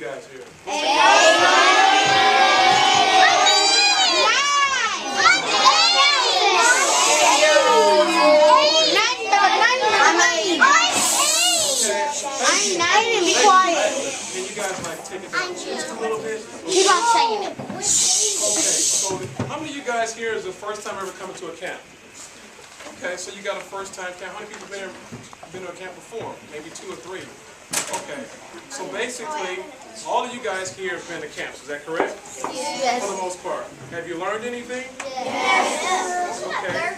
guys here? Can you guys like take it down just a little bit? Keep on saying it. Okay, so how many of you guys here is the first time ever coming to a camp? Okay, so you got a first time camp. How many people been to a camp before? Maybe 2 or 3. Okay, so basically, all of you guys here have been to camps, is that correct? Yes. For the most part. Have you learned anything? Yes. Okay.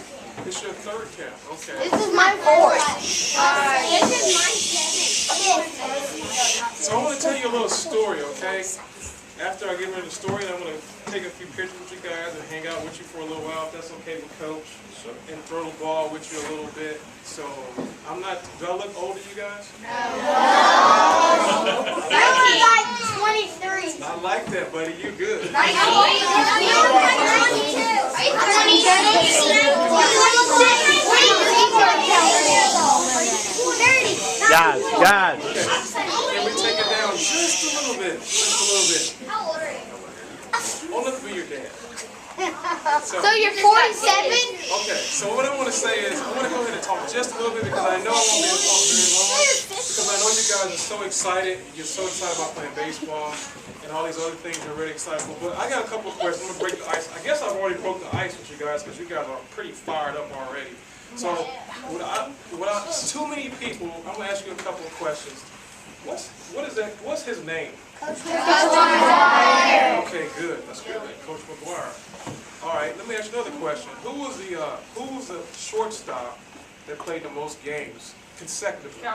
It's your 3rd camp. Okay. This is my 4th. This is my 7th. So I want to tell you a little story, okay? After I get rid of the story, I'm going to take a few pictures with you guys and hang out with you for a little while, if that's okay with Coach, and throw the ball with you a little bit. So I'm not, do I look old to you guys? No. You're like 23. I like that, buddy. You good. Guys. Okay. Can we take it down just a little bit? Just a little bit. How old are you? Oh, look for your dad. So you're 47? Okay, so what I want to say is, I want to go ahead and talk just a little bit because I know I won't be able to talk very long. Because I know you guys are so excited. You're so excited about playing baseball and all these other things you're really excited for. But I got a couple of questions. I'm going to break the ice. I guess I've already broke the ice with you guys because you guys are pretty fired up already. So without too many people, I'm going to ask you a couple of questions. What's his name? Coach McGuire. Okay, good. That's good. Coach McGuire. All right, let me ask you another question. Who was the shortstop that played the most games consecutively? You.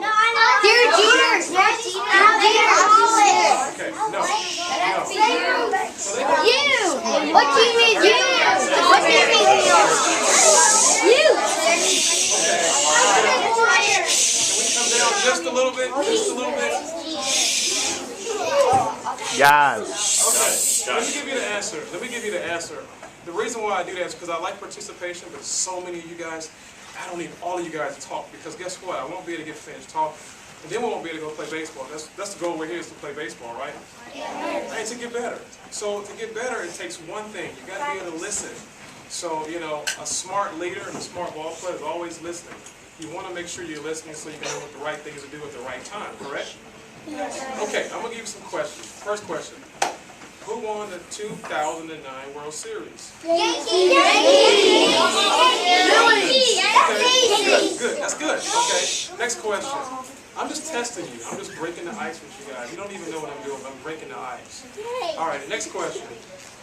No, I know. Derek Jeter. Okay, no. You. What team is you? What team is you? Can we come down just a little bit? Just a little bit? Guys. Okay, let me give you the answer. The reason why I do that is because I like participation, but so many of you guys, I don't need all of you guys to talk because guess what? I won't be able to get finished talking. And then we won't be able to go play baseball. That's the goal we're here is to play baseball, right? And to get better. So to get better, it takes one thing. You got to be able to listen. So, you know, a smart leader and a smart ball player is always listening. You want to make sure you're listening so you can know what the right things to do at the right time, correct? Okay, I'm going to give you some questions. First question. Who won the 2009 World Series? Yankees. Good. That's good. Okay. Next question. I'm just testing you. I'm just breaking the ice with you guys. You don't even know what I'm doing, but I'm breaking the ice. All right. Next question.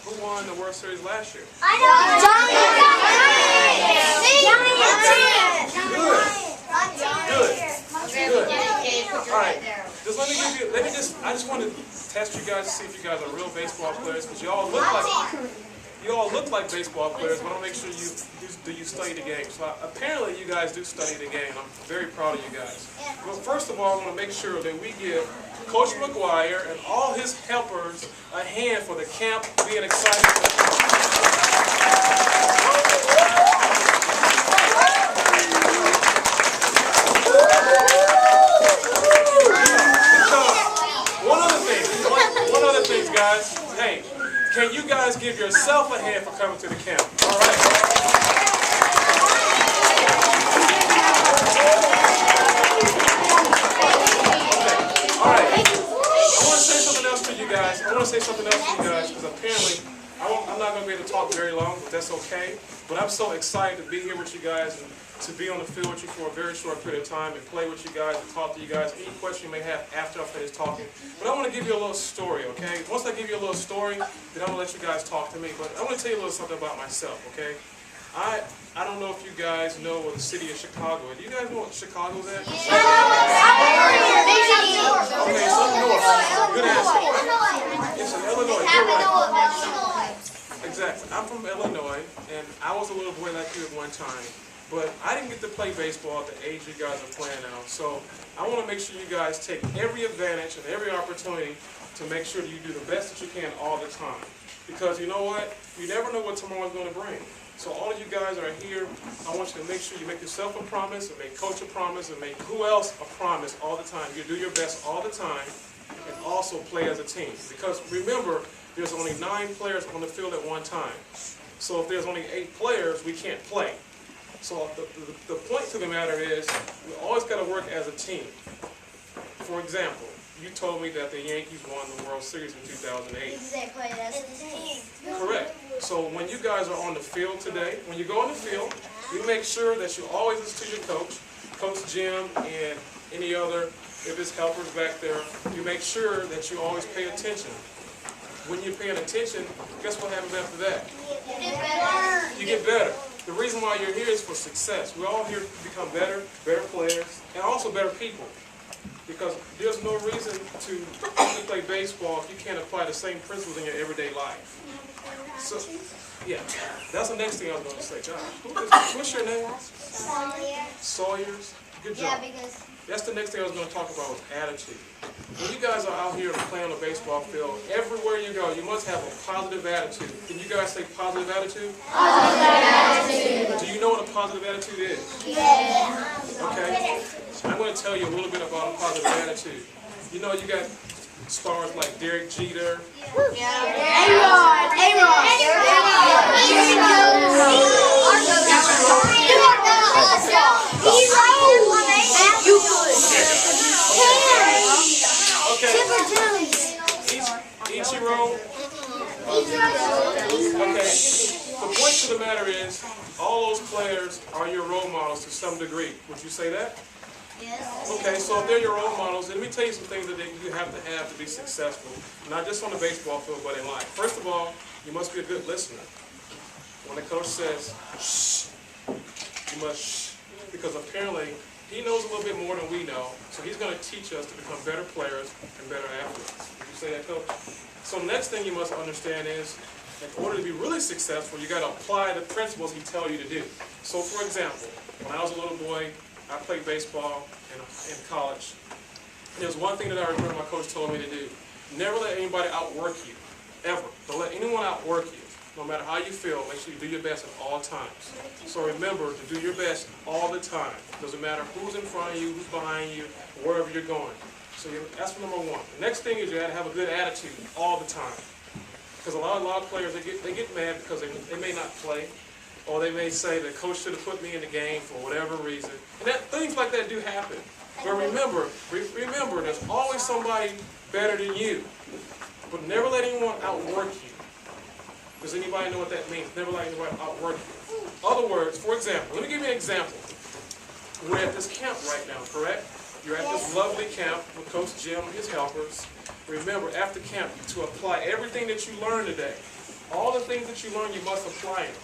Who won the World Series last year? I know. Good. All right. Just I just want to test you guys to see if you guys are real baseball players because you all look like baseball players, but I want to make sure you study the game. So apparently you guys do study the game. I'm very proud of you guys. But first of all, I want to make sure that we give Coach McGuire and all his helpers a hand for the camp being excited. One other thing, guys. Hey, can you guys give yourself a hand for coming to the camp? All right. All right. I want to say something else to you guys. Because apparently I'm not going to be able to talk very long, but that's okay. But I'm so excited to be here with you guys and to be on the field with you for a very short period of time and play with you guys and talk to you guys. Any question you may have after I finish talking. But I want to give you a little story, okay? Once I give you a little story, then I'm going to let you guys talk to me. But I want to tell you a little something about myself, okay? I don't know if you guys know what the city of Chicago is. Do you guys know what Chicago is at? Okay, it's up north. Good answer. It's in Illinois. You're right. Exactly. I'm from Illinois, and I was a little boy like you at one time. But I didn't get to play baseball at the age you guys are playing now. So I want to make sure you guys take every advantage and every opportunity to make sure that you do the best that you can all the time. Because you know what? You never know what tomorrow's going to bring. So all of you guys are here. I want you to make sure you make yourself a promise, and make coach a promise, and make who else a promise all the time. You do your best all the time, and also play as a team. Because remember, there's only 9 players on the field at one time. So if there's only 8 players, we can't play. So the point to the matter is, we always got to work as a team. For example, you told me that the Yankees won the World Series in 2008. Exactly, that's the team. Correct. So when you guys are on the field today, when you go on the field, you make sure that you always listen to your coach, Coach Jim, and any other, if it's helpers back there, you make sure that you always pay attention. When you're paying attention, guess what happens after that? You get better. You get better. The reason why you're here is for success. We're all here to become better players, and also better people. Because there's no reason to only play baseball if you can't apply the same principles in your everyday life. So, yeah, that's the next thing I was going to say. Josh, what's your name? Sawyers. Good job. Yeah, because That's the next thing I was going to talk about was attitude. When you guys are out here playing on the baseball field, everywhere you go, you must have a positive attitude. Can you guys say positive attitude? positive attitude. Do you know what a positive attitude is? Yeah. Okay. I'm going to tell you a little bit about a positive attitude. You know, you got stars like Derek Jeter. Ichiro. Okay. The point to the matter is, all those players are your role models to some degree. Would you say that? Okay, so if they're your role models, then let me tell you some things that you have to be successful, not just on the baseball field, but in life. First of all, you must be a good listener. When the coach says, shh, you must shh, because apparently he knows a little bit more than we know, so he's going to teach us to become better players and better athletes. Would you say that, Coach? So the next thing you must understand is, in order to be really successful, you got to apply the principles he tells you to do. So for example, when I was a little boy, I played baseball in college. And there's one thing that I remember my coach told me to do. Never let anybody outwork you, ever. Don't let anyone outwork you. No matter how you feel, make sure you do your best at all times. So remember to do your best all the time. Doesn't matter who's in front of you, who's behind you, wherever you're going. So that's number one. The next thing is you got to have a good attitude all the time. Because a lot of players, they get mad because they may not play. Or they may say the coach should have put me in the game for whatever reason. And things like that do happen. But remember, there's always somebody better than you. But never let anyone outwork you. Does anybody know what that means? Never let anyone outwork you. Other words, for example, let me give you an example. We're at this camp right now, correct? You're at this lovely camp with Coach Jim and his helpers. Remember, after camp, to apply everything that you learned today. All the things that you learned, you must apply them.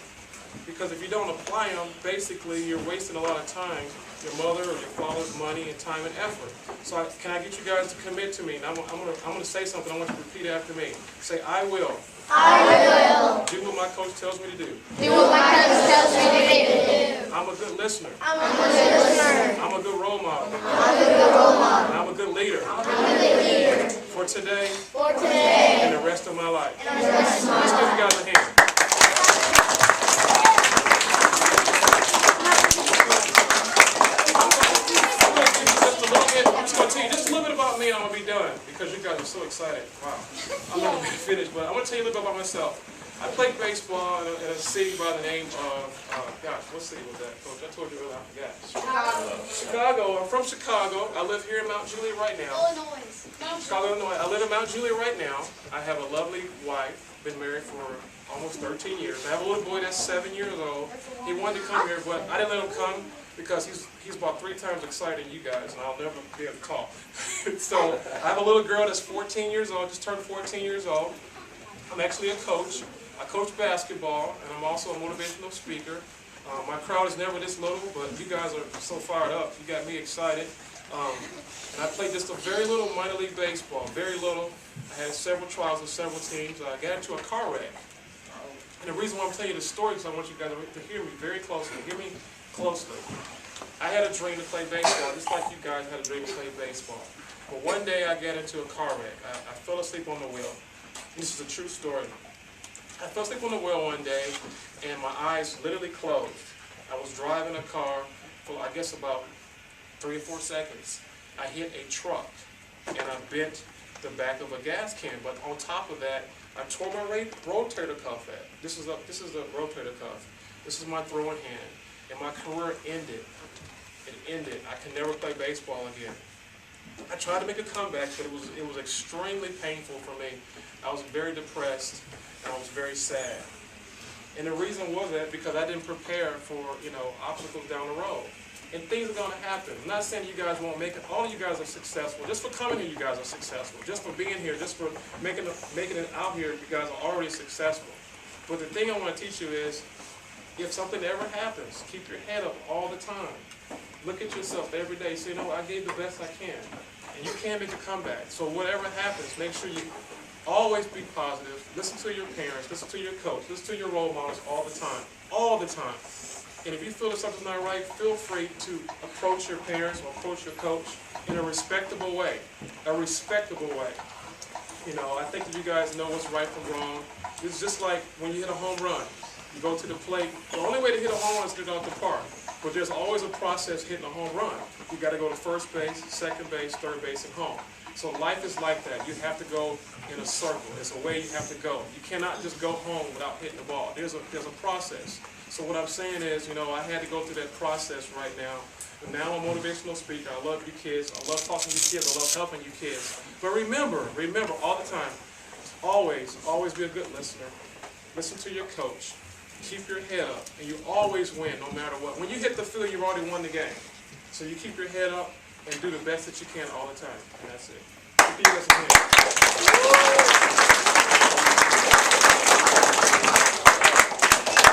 Because if you don't apply them, basically you're wasting a lot of time, your mother or your father's money and time and effort. So can I get you guys to commit to me? And I'm gonna say something. I want you to repeat after me. Say, I will. I will. Do what my coach tells me to do. Do what my coach tells me to do. I'm a good listener. I'm a good listener. I'm a good role model. I'm a good role model. And I'm a good leader. I'm a good leader. For today. For today. And the rest of my life. And the rest of my Let's give you guys a hand. Me, and I'm going to be done because you guys are so excited. Wow. I'm not going to be finished, but I'm going to tell you a little bit about myself. I played baseball in a city by the name of, gosh, what city was that, Coach? I told you earlier, I forgot. Chicago. I'm from Chicago. I live here in Mount Juliet right now. Chicago, Illinois. I live in Mount Juliet right now. I have a lovely wife. Been married for almost 13 years. I have a little boy that's 7 years old. He wanted to come here, but I didn't let him come because he's about 3 times excited than you guys, and I'll never be able to talk. So I have a little girl that's 14 years old, just turned 14 years old. I'm actually a coach. I coach basketball, and I'm also a motivational speaker. My crowd is never this little, but you guys are so fired up. You got me excited. And I played just a very little minor league baseball, very little. I had several trials with several teams. I got into a car wreck. And the reason why I'm telling you this story is I want you guys to hear me very closely. Hear me closely. I had a dream to play baseball, just like you guys had a dream to play baseball. But one day I got into a car wreck. I fell asleep on the wheel. This is a true story. I fell asleep on the wheel one day, and my eyes literally closed. I was driving a car for, I guess, about 3 or 4 seconds. I hit a truck, and I bent the back of a gas can. But on top of that, I tore my rotator cuff at. This is the rotator cuff. This is my throwing hand, and my career ended. It ended. I can never play baseball again. I tried to make a comeback, but it was extremely painful for me. I was very depressed, and I was very sad. And the reason was that because I didn't prepare for, obstacles down the road. And things are going to happen. I'm not saying you guys won't make it. All of you guys are successful. Just for coming here, you guys are successful. Just for being here, just for making it out here, you guys are already successful. But the thing I want to teach you is, if something ever happens, keep your head up all the time. Look at yourself every day. Say, I gave the best I can. And you can make a comeback. So whatever happens, make sure you always be positive. Listen to your parents. Listen to your coach. Listen to your role models all the time. All the time. And if you feel that something's not right, feel free to approach your parents or approach your coach in a respectable way. A respectable way. I think that you guys know what's right from wrong. It's just like when you hit a home run. You go to the plate. The only way to hit a home run is to go to the park. But there's always a process hitting a home run. You got to go to first base, second base, third base, and home. So life is like that. You have to go in a circle. It's a way you have to go. You cannot just go home without hitting the ball. There's a process. So what I'm saying is, I had to go through that process right now. But now I'm a motivational speaker. I love you kids. I love talking to you kids. I love helping you kids. But remember all the time, always be a good listener. Listen to your coach. Keep your head up, and you always win no matter what. When you hit the field, you've already won the game. So you keep your head up and do the best that you can all the time. And that's it. Give you guys a hand.